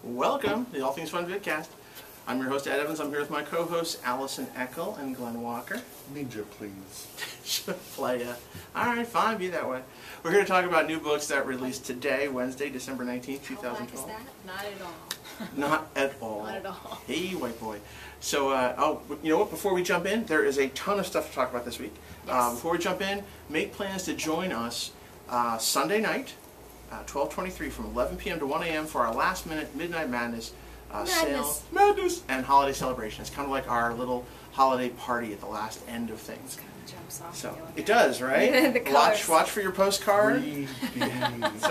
Welcome to the All Things Fun Vidcast. I'm your host, Ed Evans. I'm here with my co-hosts, Allison Eckel and Glenn Walker. Ninja, please. Playa. Alright, fine, be that way. We're here to talk about new books that released today, Wednesday, December 19th, 2012. How black is that? Not at all. Not at all. Not at all. Hey, white boy. So, you know what? Before we jump in, there is a ton of stuff to talk about this week. Yes. Before we jump in, make plans to join us Sunday night, 12/23 from 11 p.m. to 1 a.m. for our last-minute Midnight Madness sale. Madness! And holiday celebration. It's kind of like our little holiday party at the last end of things. Kind of jumps off. So it does, right? The colors. Watch for your postcard. Sorry. There's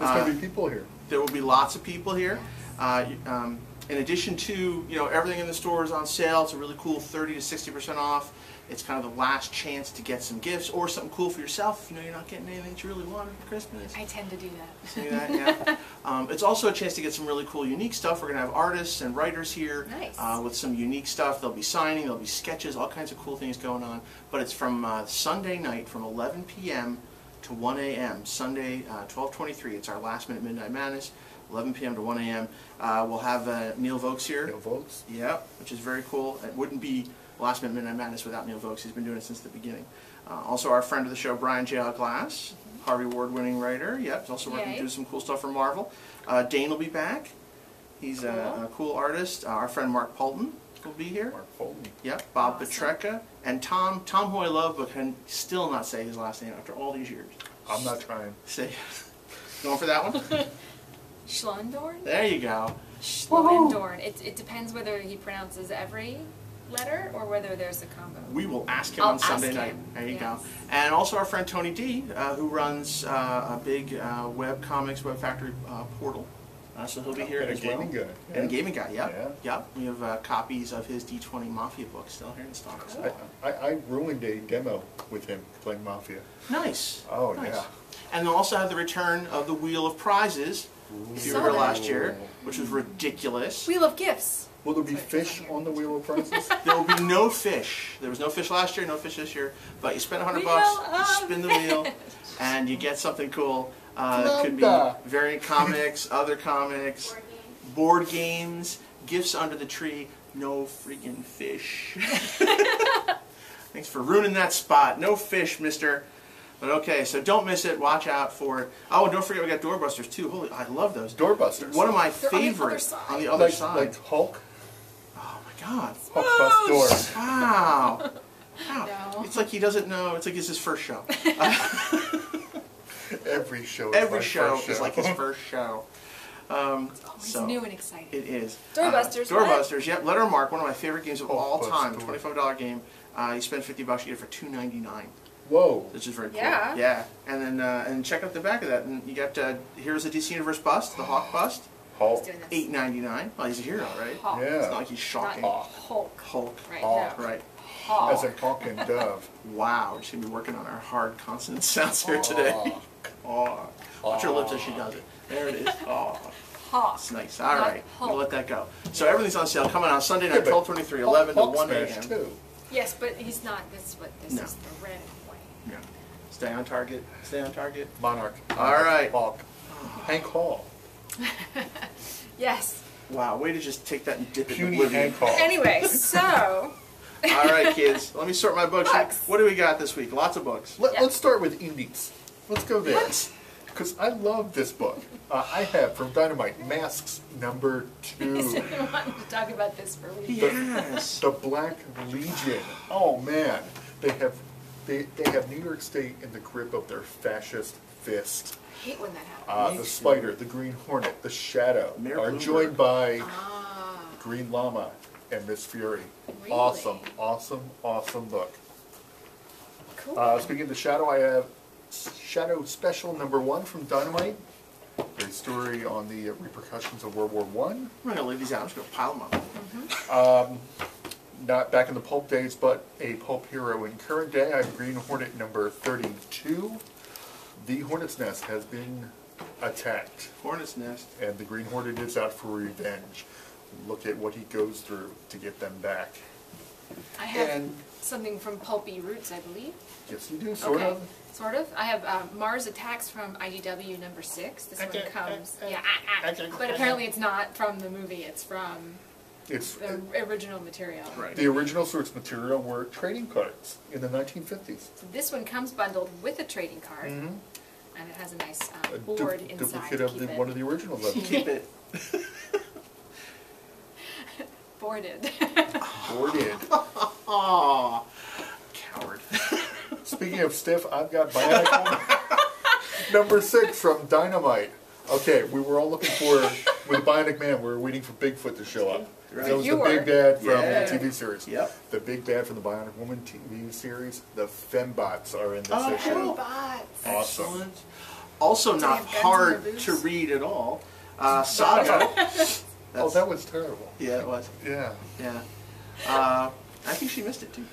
going to be people here. There will be lots of people here. In addition to, everything in the store is on sale. It's a really cool 30 to 60% off. It's kind of the last chance to get some gifts or something cool for yourself if you're not getting anything that you really wanted for Christmas. I tend to do that. See that? Yeah. It's also a chance to get some really cool, unique stuff. We're going to have artists and writers here with some unique stuff. There'll be signing, there'll be sketches, all kinds of cool things going on. But it's from Sunday night from 11 p.m. to 1 a.m. Sunday, 12/23. It's our last-minute Midnight Madness. 11 p.m. to 1 a.m. We'll have Neil Vokes here. Neil Vokes? Yep, which is very cool. It wouldn't be Last Minute Midnight Madness without Neil Vokes. He's been doing it since the beginning. Also our friend of the show, Brian J. L. Glass, Harvey Award-winning writer. Yep, he's also working to do some cool stuff for Marvel. Dane will be back. He's a cool artist. Our friend Mark Polton will be here. Mark Polton. Yep, Bob Petrecka. And Tom, who I love, but can still not say his last name after all these years. I'm not trying. Say, going for that one? Schlendorn? There you go. Schlendorn. It depends whether he pronounces every letter or whether there's a combo. We will ask him on Sunday night. There you go. And also our friend Tony D, who runs a big web comics, Web Factory portal. So he'll be here as well. And a gaming guy. And a gaming guy, yep. Yep. We have copies of his D20 Mafia book still here in stock. Cool. I ruined a demo with him playing Mafia. Nice. Oh, nice. yeah. And they'll also have the return of the Wheel of Prizes, if you were here last year, which was ridiculous. Wheel of Gifts. Will there be fish on the Wheel of Prizes? There will be no fish. There was no fish last year, no fish this year. But you spend $100, you spin the wheel, and you get something cool. It could be variant comics, other comics, board games, gifts under the tree. No freaking fish. Thanks for ruining that spot. No fish, mister. But okay, so don't miss it. Watch out for it. Oh, and don't forget we got Doorbusters too. Holy, I love those. Doorbusters. One of my favorites on the other side. Like Hulk? Oh my God. Hulk bust doors. Wow. Wow. No. It's like he doesn't know. It's like it's his first show. Every show is like his first show. It's always new and exciting. It is. Doorbusters. Doorbusters. Yep. Letter Mark, one of my favorite games of all time. Door. $25 game. You spend $50, you get it for $2.99. Whoa. Which is very cool. Yeah. Yeah. And then and check out the back of that, and you got here's the DC Universe bust, the Hawk bust. Hulk. $8.99. Well, he's a hero, right? Hulk. Yeah. It's not like he's shocking. Not Hulk. Hulk. Right. Hulk. No. Right. Hulk. As a hawk and dove. Wow, we're just going to be working on our hard consonant sounds here today. Hawk. Watch her lips as she does it. There it is. Hawk. Hawk. It's nice. All right. Hulk. We'll let that go. So everything's on sale. Coming on Sunday night, 12/23, 11 to 1 a.m. Too. Yes, but he's not. This is the red and white. Yeah. Stay on target. Stay on target. Monarch. All right. Hawk. Hank Hall. Yes. Wow, way to just take that and dip it in Puny oblivion. Hank Hall. Anyway, so. All right, kids. Let me sort my books. What do we got this week? Lots of books. Let's start with indies. Let's go there. What? Because I love this book. I have from Dynamite Masks #2. He's been wanting to talk about this for weeks. Yes. The Black Legion. Oh man, they have New York State in the grip of their fascist fist. I hate when that happens. The Spider, the Green Hornet, the Shadow Mayor are Bloomberg. joined by Green Llama and Miss Fury. Really? Awesome, awesome, awesome book. Cool. Speaking of the Shadow, I have Shadow Special #1 from Dynamite. A story on the repercussions of World War I. I'm not going to leave these out. I'm just going to pile them up. Not back in the pulp days, but a pulp hero in current day. I have Green Hornet #32. The Hornet's Nest has been attacked, Hornet's Nest. and the Green Hornet is out for revenge. Look at what he goes through to get them back. I have. And something from Pulpy Roots, I believe. Yes, you do, sort of. Sort of. I have Mars Attacks from IDW number 6. This one comes, but apparently it's not from the movie. It's from the original material. Right. The original source material were trading cards in the 1950s. So this one comes bundled with a trading card, and it has a nice board inside. Duplicate of one of the originals. Keep it. Boarded. Boarded. Aww. Coward. Speaking of stiff, I've got Bionic Woman number 6 from Dynamite. Okay, we were all looking for, with Bionic Man, we were waiting for Bigfoot to show up. Right. That was the big bad from the TV series. Yep. The big bad from the Bionic Woman TV series. The Fembots are in this issue. Fembots. Awesome. Excellent. Also not hard to read at all. Saga. Oh, that was terrible. Yeah, it was. Yeah. Yeah. I think she missed it, too.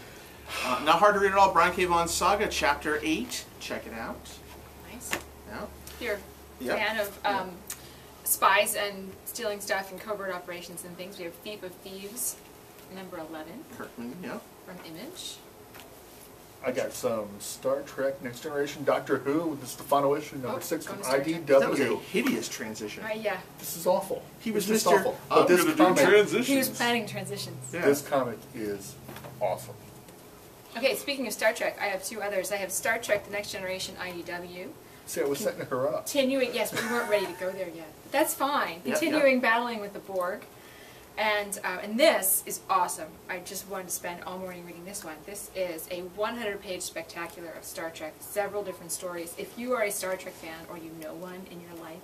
Not hard to read at all. Brian K. Vaughan's Saga, Chapter 8. Check it out. Nice. Yeah. You're a fan of spies and stealing stuff and covert operations and things. We have Thief of Thieves, number 11. Kirkman, yeah. From Image. I got some Star Trek Next Generation Doctor Who. This is the final issue, number 6 from IDW. That was a hideous transition. Yeah. This is awful. He was just Mr. awful. I'm But this comic, He was planning transitions. Yeah. this comic is awesome. Okay, speaking of Star Trek, I have 2 others. I have Star Trek The Next Generation IDW. See, I was setting her up. Continuing, yes, we weren't ready to go there yet. But that's fine. Continuing battling with the Borg. And this is awesome. I just wanted to spend all morning reading this one. This is a 100-page spectacular of Star Trek, several different stories. If you are a Star Trek fan or you know one in your life,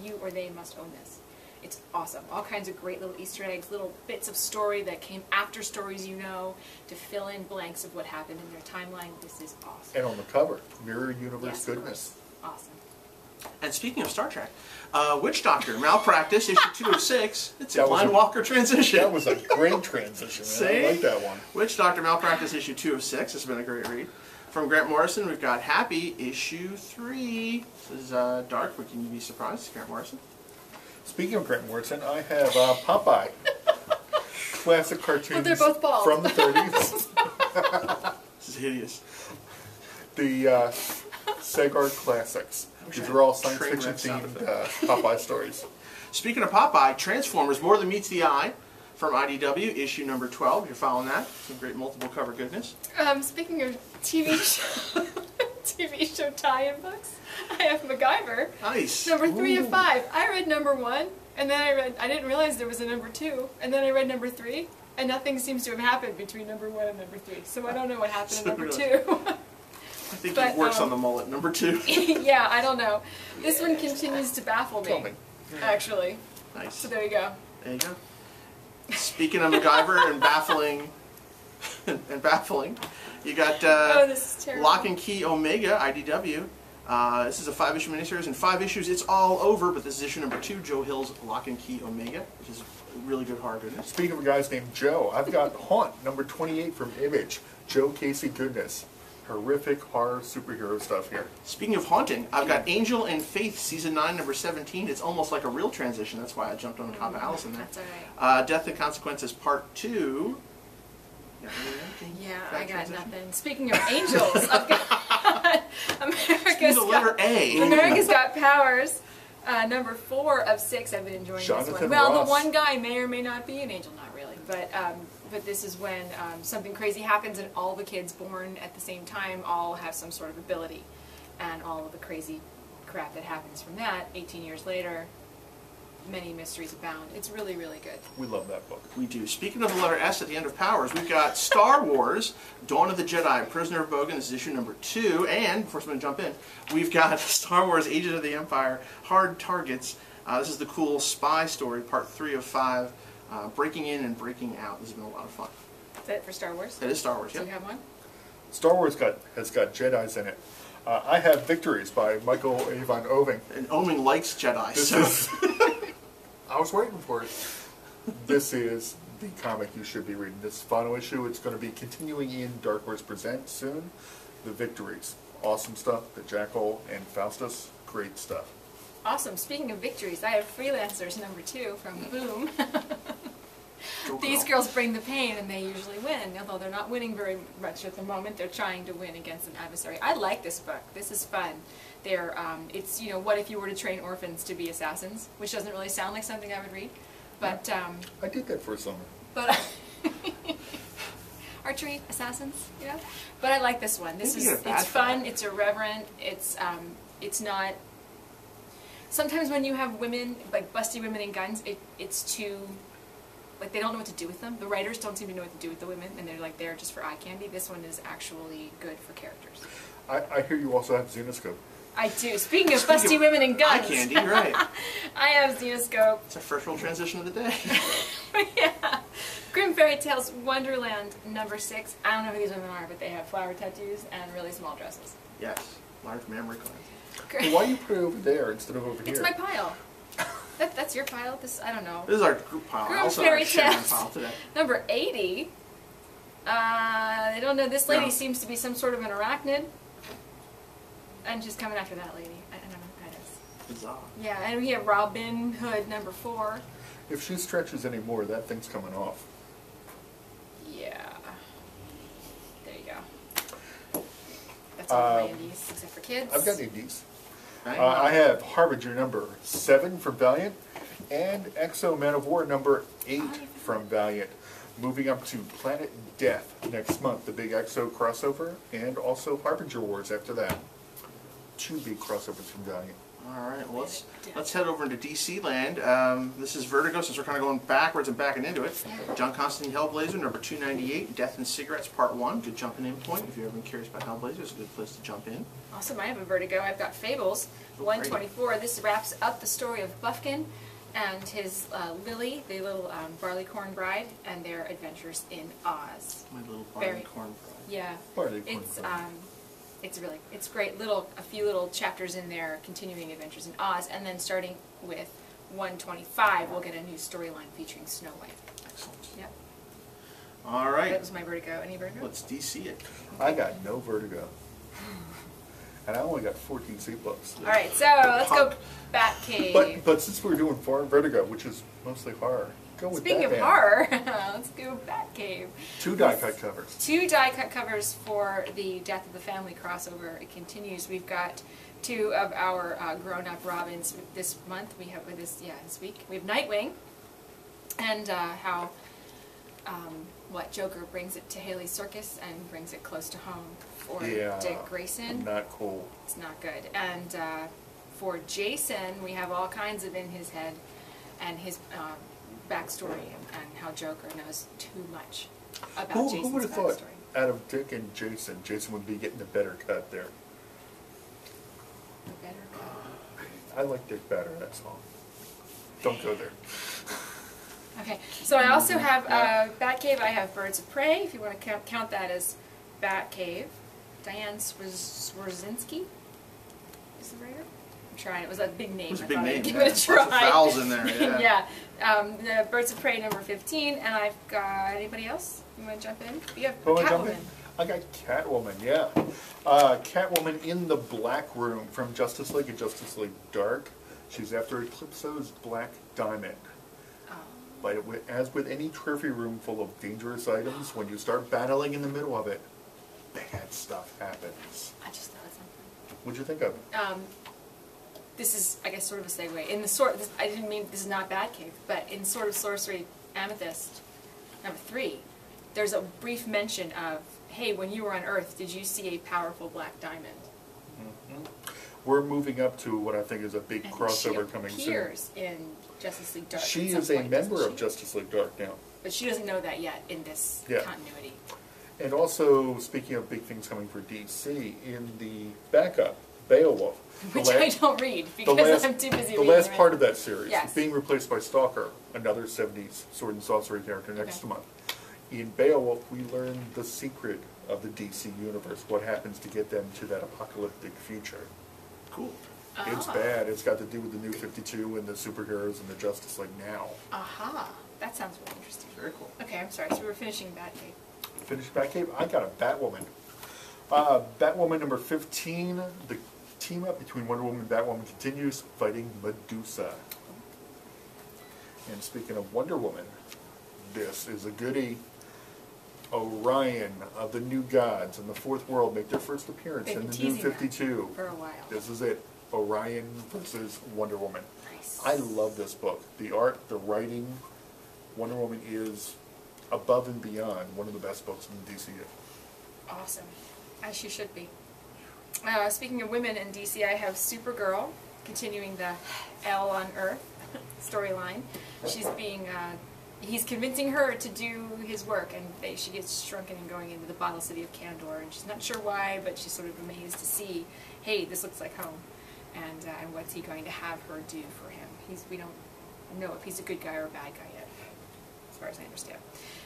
you or they must own this. It's awesome. All kinds of great little Easter eggs, little bits of story that came after stories you know to fill in blanks of what happened in their timeline. This is awesome. And on the cover, Mirror Universe goodness. Awesome. And speaking of Star Trek, Witch Doctor, Malpractice, issue 2 of 6. It's a Glenn Walker transition. That was a great transition. Man. I like that one. Witch Doctor, Malpractice, issue 2 of 6. It's been a great read. From Grant Morrison, we've got Happy, issue 3. This is dark, but can you be surprised? It's Grant Morrison. Speaking of Grant Morrison, I have Popeye. Classic cartoons but they're both bald. from the 30s. This is hideous. The Sagard Classics. These are all science fiction themed Popeye stories. Speaking of Popeye, Transformers, More Than Meets the Eye, from IDW, issue number 12. You're following that. Some great multiple cover goodness. Speaking of TV show tie-in books, I have MacGyver. Nice. Number 3 of 5. I read number 1, and then I didn't realize there was a number 2, and then I read number 3, and nothing seems to have happened between number 1 and number 3. So I don't know what happened in number 2. I think it works on the mullet. Number 2. Yeah, I don't know. This one continues to baffle me, actually. Nice. So there you go. There you go. Speaking of MacGyver and baffling, you got this is terrible. Lock and Key Omega, IDW. This is a 5-issue miniseries. In 5 issues, it's all over, but this is issue number 2, Joe Hill's Lock and Key Omega, which is really good horror goodness. Speaking of a guy named Joe, I've got Haunt, number 28 from Image. Joe Casey goodness. Horrific horror superhero stuff here. Speaking of haunting, I've got Angel and Faith, season 9, number 17. It's almost like a real transition. That's why I jumped on top of Allison there. That's all right. Death and Consequences, part 2. Yeah, I got nothing. Speaking of angels, I've got America's Got Powers. Number 4 of 6. I've been enjoying this one. Well, the one guy may or may not be an angel, not really, but this is when something crazy happens and all the kids born at the same time all have some sort of ability, and all of the crazy crap that happens from that 18 years later. Many mysteries abound. It's really, really good. We love that book. We do. Speaking of the letter S at the end of Powers, we've got Star Wars, Dawn of the Jedi, Prisoner of Bogan. This is issue number 2. And, before someone jump in, we've got Star Wars, Agent of the Empire, Hard Targets. This is the cool spy story, part 3 of 5, breaking in and breaking out. This has been a lot of fun. Is that for Star Wars? That is Star Wars, Do you have one? Star Wars has got Jedis in it. I have Victories by Michael Avon Oving. And Oving likes Jedi, I was waiting for it. This is the comic you should be reading. This final issue, it's going to be continuing in Dark Horse Presents soon. The Victories. Awesome stuff. The Jackal and Faustus. Great stuff. Awesome. Speaking of victories, I have Freelancers number 2 from Boom. These girls bring the pain and they usually win, although they're not winning very much at the moment. They're trying to win against an adversary. I like this book. This is fun. It's, what if you were to train orphans to be assassins, which doesn't really sound like something I would read, but... I did that for a summer. But... archery assassins, But I like this one. It's fun, it's irreverent, it's not... Sometimes when you have women, like busty women and guns, it's too... Like, they don't know what to do with them. The writers don't seem to know what to do with the women, and they're like there just for eye candy. This one is actually good for characters. I hear you also have Xenoscope. I do. Speaking of busty women and guns. Eye candy, right. I have Xenoscope. It's our first real transition of the day. Yeah. Grimm Fairy Tales Wonderland #6. I don't know who these women are, but they have flower tattoos and really small dresses. Yes. Large memory cards. Well, why you put it over there instead of over here? It's my pile. That's your pile? I don't know. This is our group pile. Grimm Also Fairy our sharing Tales pile today. #80. I don't know. This lady seems to be some sort of an arachnid. And she's coming after that lady. I don't know who that is. Bizarre. Yeah, and we have Robin Hood #4. If she stretches any more, that thing's coming off. Yeah. There you go. That's all my indies, except for kids. I've got indies. I have Harbinger #7 from Valiant, and Exo Man of War #8 from Valiant. Moving up to Planet Death next month, the big Exo crossover, and also Harbinger Wars after that. 2 big crossovers from Valiant. All right, well, let's head over into DC land. This is Vertigo, since we're kind of going backwards and backing into it. John Constantine Hellblazer, #298, Death and Cigarettes, Part 1. Good jumping in point. If you've ever been curious about Hellblazer, it's a good place to jump in. Awesome, I have a Vertigo. I've got Fables, 124. This wraps up the story of Buffkin and his Lily, the little barleycorn bride, and their adventures in Oz. My little barleycorn bride. Yeah. Barleycorn bride. It's great. A few little chapters in there, continuing adventures in Oz, and then starting with 125, we'll get a new storyline featuring Snow White. Excellent. Yep. All right. That was my Vertigo. Any Vertigo? Let's DC it. I got no Vertigo. And I only got 14 seat books. All right, so let's go Batcave. But since we're doing foreign Vertigo, which is mostly horror, go with Speaking Batman. of horror, let's go Batcave. 2 die-cut covers. 2 die-cut covers for the Death of the Family crossover. It continues. We've got 2 of our grown-up Robins this month. We have this week. We have Nightwing, and how Joker brings it to Haley's Circus and brings it close to home for Dick Grayson. Not cool. It's not good. And for Jason, we have all kinds of in his head and his backstory and how Joker knows too much about Jason's backstory. Who would have thought out of Dick and Jason would be getting a better cut there? A better cut? I like Dick better, that's all. Don't go there. Okay, so I also have Batcave. I have Birds of Prey, if you want to count that as Batcave. Diane Swierczynski is the writer? I'm trying. It was a big name. It was a big name. I'd give it a try. Lots of vowels in there, yeah. The Birds of Prey #15, and I've got anybody else? You want to jump in? You have Jump Catwoman. in? I got Catwoman, yeah. Catwoman in the Black Room from Justice League and Justice League Dark. She's after Eclipso's Black Diamond. But as with any trophy room full of dangerous items, when you start battling in the middle of it, bad stuff happens. I just thought of something. What'd you think of? This is, I guess, sort of a segue. In I didn't mean this is not Batcave, but in Sword of Sorcery Amethyst #3, there's a brief mention of, hey, when you were on Earth, did you see a powerful black diamond? Mm-hmm. We're moving up to what I think is a big crossover coming soon. She appears in Justice League Dark. She is a member of Justice League Dark now. But she doesn't know that yet in this continuity. And also, speaking of big things coming for DC, in the backup, Beowulf. Which I don't read because I'm too busy reading the last part of that series, yes. being replaced by Stalker, another 70s sword and sorcery character next month. In Beowulf, we learn the secret of the DC universe, what happens to get them to that apocalyptic future. Cool. It's bad. It's got to do with the New 52 and the superheroes and the Justice League now. Aha. That sounds really interesting. Very cool. Okay, I'm sorry. So we're finishing Batcave. Finish Batcave? I got a Batwoman. Batwoman #15, the team-up between Wonder Woman and Batwoman continues, fighting Medusa. And speaking of Wonder Woman, this is a goodie. Orion of the New Gods and the Fourth World make their first appearance in the New 52. For a while. This is it. Orion versus Wonder Woman. Nice. I love this book. The art, the writing. Wonder Woman is above and beyond one of the best books in DC. Awesome. As she should be. Speaking of women in DC, I have Supergirl, continuing the L on Earth storyline. She's being, he's convincing her to do his work, and she gets shrunken and going into the bottle city of Kandor, and she's not sure why, but she's sort of amazed to see, hey, this looks like home, and what's he going to have her do for him? We don't know if he's a good guy or a bad guy yet, as far as I understand.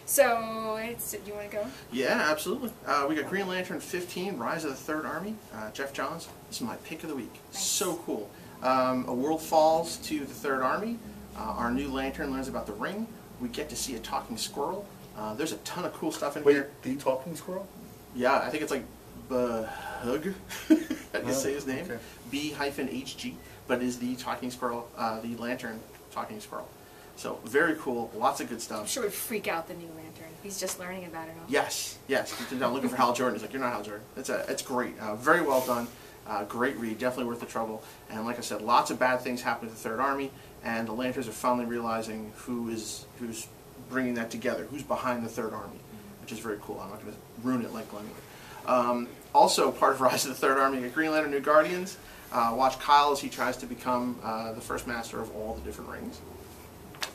So, do you want to go? Yeah, absolutely. We got Green Lantern 15, Rise of the Third Army, Jeff Johns. This is my pick of the week. Nice. So cool. A world falls to the Third Army. Our new Lantern learns about the ring. We get to see a talking squirrel. There's a ton of cool stuff in here. Wait, the talking squirrel? Yeah, I think it's like Bahug. How do you say his name? Okay. B-HG, but is the talking squirrel, the Lantern talking squirrel. So, very cool. Lots of good stuff. I'm sure it would freak out the new Lantern. He's just learning about it all. Yes, yes. He's down looking for Hal Jordan. He's like, you're not Hal Jordan. It's great. Very well done. Great read. Definitely worth the trouble. And like I said, lots of bad things happen to the Third Army, and the Lanterns are finally realizing who's bringing that together, who's behind the Third Army, which is very cool. I'm not going to ruin it like Glenn would. Also, part of Rise of the Third Army, Green Lantern New Guardians. Watch Kyle as he tries to become the first master of all the different rings.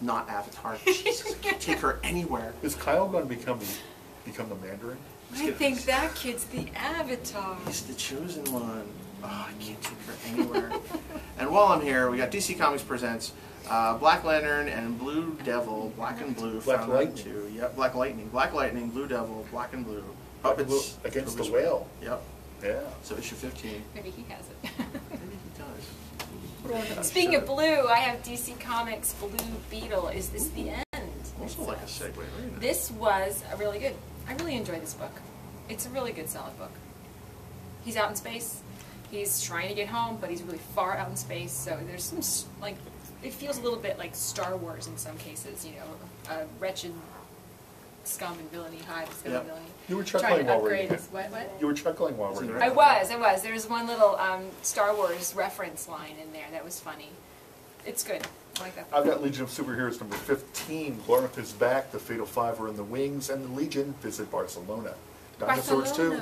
Not Avatar. Jesus, take her anywhere. Is Kyle going to become the Mandarin? I think that kid's the Avatar. He's the chosen one. Oh, I can't take her anywhere. And while I'm here, we got DC Comics Presents Black Lantern and Blue Devil, Black and Blue. Black Lightning. Too. Yep, Black Lightning, Blue Devil, Black and Blue. Puppets against the whale. Yep. Yeah. So issue 15. Maybe he has it. Maybe he does. Speaking of blue, I have DC Comics Blue Beetle. Is this the end? Also like a segue, right? This was a really good. I really enjoyed this book. It's a really good, solid book. He's out in space. He's trying to get home, but he's really far out in space. So there's some like, it feels a little bit like Star Wars in some cases. You know, a wretched scum and villainy, hive scum and villainy. You were chuckling while reading it. What? You were chuckling while reading it. I was. There was one little Star Wars reference line in there that was funny. It's good. I like that. I've got Legion of Superheroes number 15. Glorinth is back. The Fatal Five are in the wings, and the Legion visit Barcelona. Dinosaurs too. We'll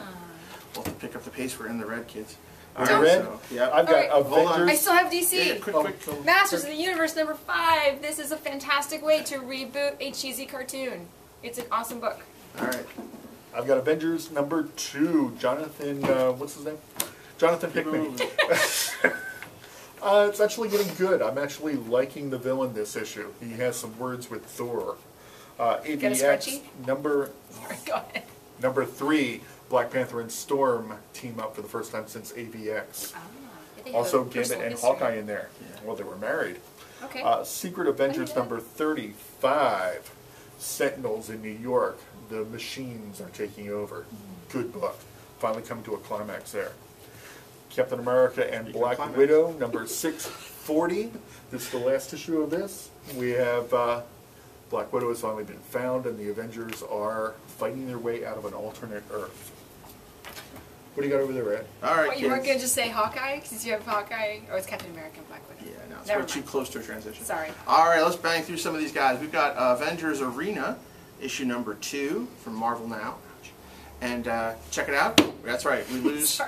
have to pick up the pace. We're in the red, kids. You're red? So, yeah. I've got Avengers. I still have DC. Yeah, quick. Masters of the Universe number 5. This is a fantastic way to reboot a cheesy cartoon. It's an awesome book. All right. I've got Avengers number 2. Jonathan, what's his name? Jonathan Hickman. It's actually getting good. I'm actually liking the villain this issue. He has some words with Thor. AVX number 3. Black Panther and Storm team up for the first time since AVX. Also Gambit and Hawkeye in there. Yeah. Well, they were married. Okay. Secret Avengers number 35. Sentinels in New York. The machines are taking over. Good book. Finally coming to a climax there. Captain America and Black Widow, number 640. This is the last issue of this. We have Black Widow has finally been found, and the Avengers are fighting their way out of an alternate Earth. What do you got over there, Ed? All right, what, you weren't going to just say Hawkeye? Because you have Hawkeye, or it's Captain America and Black Widow. Yeah, no, it's way too close to a transition. Sorry. All right, let's bang through some of these guys. We've got Avengers Arena, issue number 2 from Marvel Now. And check it out. That's right. We lose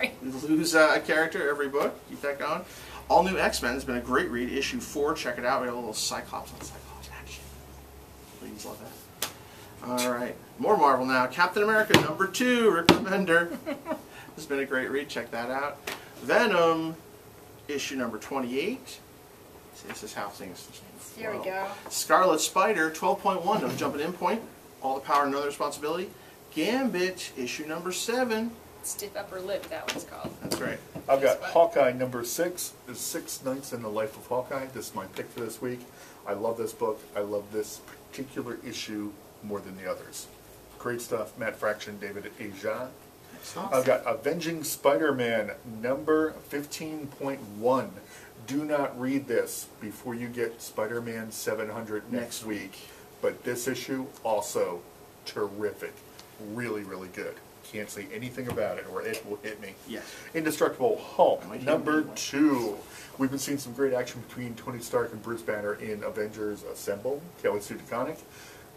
a character every book. Keep that going. All New X-Men has been a great read. Issue 4. Check it out. We got a little Cyclops on Cyclops action. Please love that. All right. More Marvel Now. Captain America number 2. Rick Remender. This has been a great read. Check that out. Venom issue number 28. See, this is how things flow. Here we go. Scarlet Spider 12.1. No jumping in point. All the power, no responsibility. Gambit, issue number 7. Stiff upper lip, that one's called. That's right. I've got Hawkeye number 6. There's 6 Nights in the Life of Hawkeye. This is my pick for this week. I love this book. I love this particular issue more than the others. Great stuff. Matt Fraction, David Aja. Awesome. I've got Avenging Spider-Man number 15.1. Do not read this before you get Spider-Man 700 next week. But this issue, also terrific. Really, really good. Can't say anything about it or it will hit me. Yes. Indestructible Hulk, number 2. We've been seeing some great action between Tony Stark and Bruce Banner in Avengers Assemble, Kelly Sue DeConnick.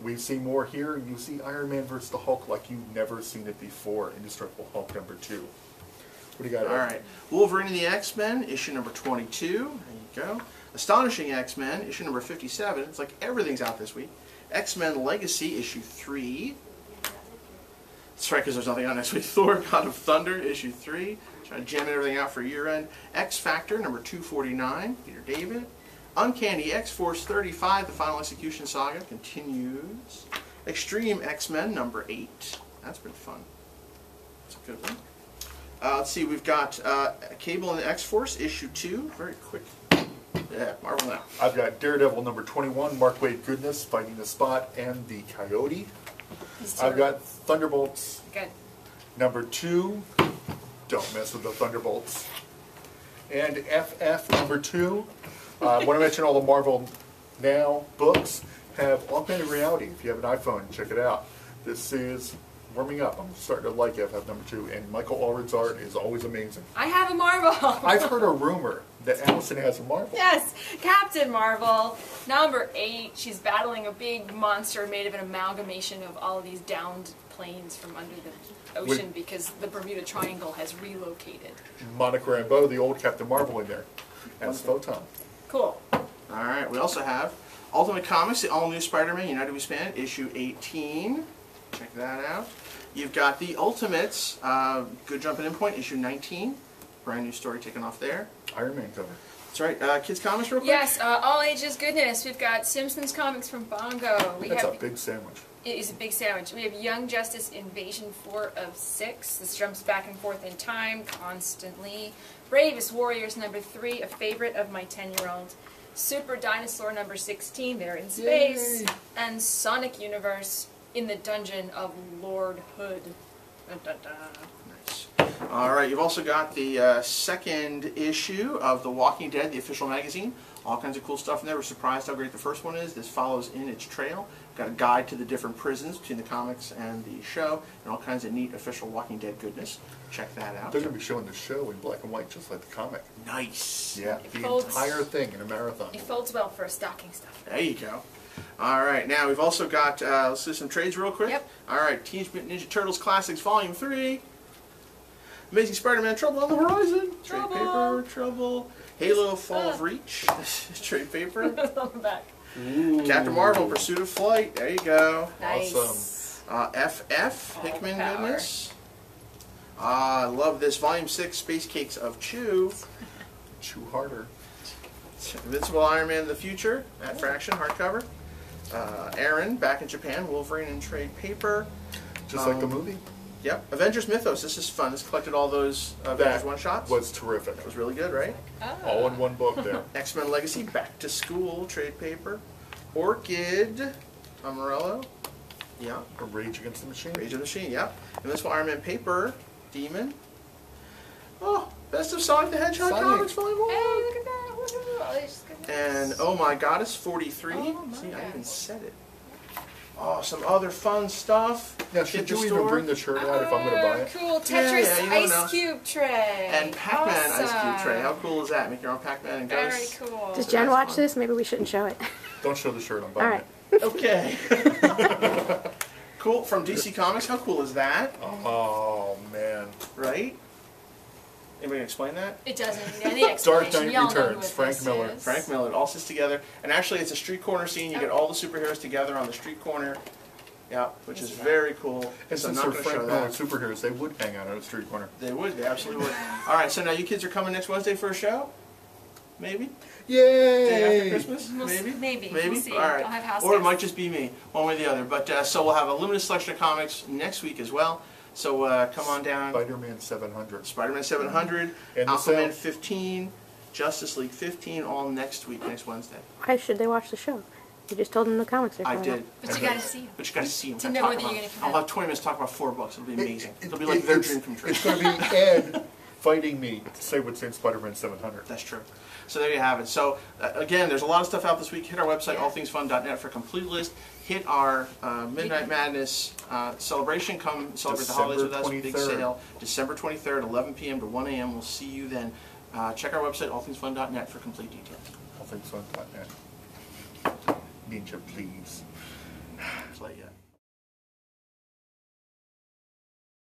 We see more here. You see Iron Man versus the Hulk like you've never seen it before. Indestructible Hulk number 2. What do you got? All right. Wolverine and the X-Men, issue number 22. There you go. Astonishing X-Men, issue number 57. It's like everything's out this week. X-Men Legacy, issue 3. That's right, because there's nothing on next week. Thor, God of Thunder, issue 3. Trying to jam everything out for year-end. X-Factor, number 249, Peter David. Uncanny X-Force 35, the Final Execution Saga, continues. Extreme X-Men, number 8. That's been fun. That's a good one. Let's see, we've got Cable and the X-Force, issue 2. Very quick. Yeah, Marvel now. I've got Daredevil number 21, Mark Waid Goodness, Fighting the Spot, and the Coyote. I've got Thunderbolts. Good. Number 2, don't mess with the Thunderbolts. And FF number 2. I want to mention all the Marvel Now books have augmented reality. If you have an iPhone, check it out. This is warming up. I'm starting to like FF number 2, and Michael Allred's art is always amazing. I have a Marvel. I've heard a rumor that Allison has a Marvel. Yes, Captain Marvel, number 8. She's battling a big monster made of an amalgamation of all of these downed planes from under the ocean because the Bermuda Triangle has relocated. Monica Rambeau, the old Captain Marvel in there, as Photon. Cool. All right, we also have Ultimate Comics, the all-new Spider-Man United We Stand, issue 18. Check that out. You've got the Ultimates, Good Jumping In Point, issue 19. Brand new story taken off there. Iron Man cover. That's right. Kids Comics real quick? Yes, all ages goodness. We've got Simpsons comics from Bongo. That's a big sandwich. It is a big sandwich. We have Young Justice Invasion 4 of 6. This jumps back and forth in time constantly. Bravest Warriors number 3, a favorite of my 10-year-old. Super Dinosaur number 16, they're in space. Yay. And Sonic Universe in the Dungeon of Lord Hood. Dun, dun, dun. Nice. All right, you've also got the second issue of The Walking Dead, the official magazine. All kinds of cool stuff in there. We're surprised how great the first one is. This follows in its trail. Got a guide to the different prisons between the comics and the show, and all kinds of neat official Walking Dead goodness. Check that out. They're going to be showing the show in black and white, just like the comic. Nice. Yeah, the entire thing in a marathon. It folds well for stocking stuff. There you go. All right, now we've also got, let's do some trades real quick. Yep. All right, Teenage Mutant Ninja Turtles Classics Volume 3. Amazing Spider-Man Trouble on the Horizon. Trade paper, Trouble. Halo Fall of Reach. Trade paper. Back. Captain Marvel Pursuit of Flight. There you go. Nice. Awesome. FF Hickman goodness. I love this. Volume 6 Space Cakes of Chew. Chew harder. Invincible Iron Man in the Future. Matt Fraction hardcover. Aaron back in Japan. Wolverine in trade paper. Just like the movie. Yep. Avengers Mythos. This is fun. This collected all those Avengers one-shots. Was terrific. That was really good, right? All in one book there. X-Men Legacy, Back to School, trade paper. Orchid, Amarello. Yeah. Rage Against the Machine. Rage of the Machine, yeah. Invincible Iron Man paper, Demon. Oh, Best of Sonic the Hedgehog comics, Volume 1. Hey, look at that. Woohoo. And Oh My Goddess 43. Oh my See, I gosh. even said it. Oh, some other fun stuff. Now, should you even bring the shirt out if I'm going to buy it? Cool. Tetris Yeah, you Ice Cube tray. And Pac-Man Awesome. Ice Cube tray. How cool is that? Make your own Pac-Man and Very Ghosts. cool. Does Jen watch this? Maybe we shouldn't show it. Don't show the shirt, I'm All buying right. it. Okay. Cool. From DC Comics. How cool is that? Oh, man. Right? Anybody can explain that? It doesn't need any explanation. Dark Knight We all know Returns, what Frank this Miller. is. Frank Miller. It all sits together. And actually, it's a street corner scene. You get all the superheroes together on the street corner. Yeah, which is very cool. And So I'm since not they're going to Frank show Miller that. superheroes, they would hang out on a street corner. They would. They absolutely would. All right, so now you kids are coming next Wednesday for a show? Maybe? Day after Yay! Christmas? We'll Maybe? maybe. Maybe? We'll see. All right. I'll have house Or it guests. might just be me, one way or the other. But so we'll have a limited selection of comics next week as well. So come on down. Spider-Man 700. Spider-Man 700, And the Aquaman sale. 15, Justice League 15, all next week, next Wednesday. Why should they watch the show? You just told them the comics are I coming did. out. But you gotta see them. But you got to see them. To know whether you're gonna come I'll out. have 20 minutes to talk about 4 books. It'll be amazing. It'll be like their dream come true. It's going to be Ed fighting me to say what's in Spider-Man 700. That's true. So there you have it. So again, there's a lot of stuff out this week. Hit our website, allthingsfun.net, for a complete list. Hit our Midnight Madness celebration. Come celebrate the holidays with us. 23rd. Big sale. December 23rd, 11 p.m. to 1 a.m. We'll see you then. Check our website, allthingsfun.net, for complete details. Allthingsfun.net. Ninja, please. Play yet.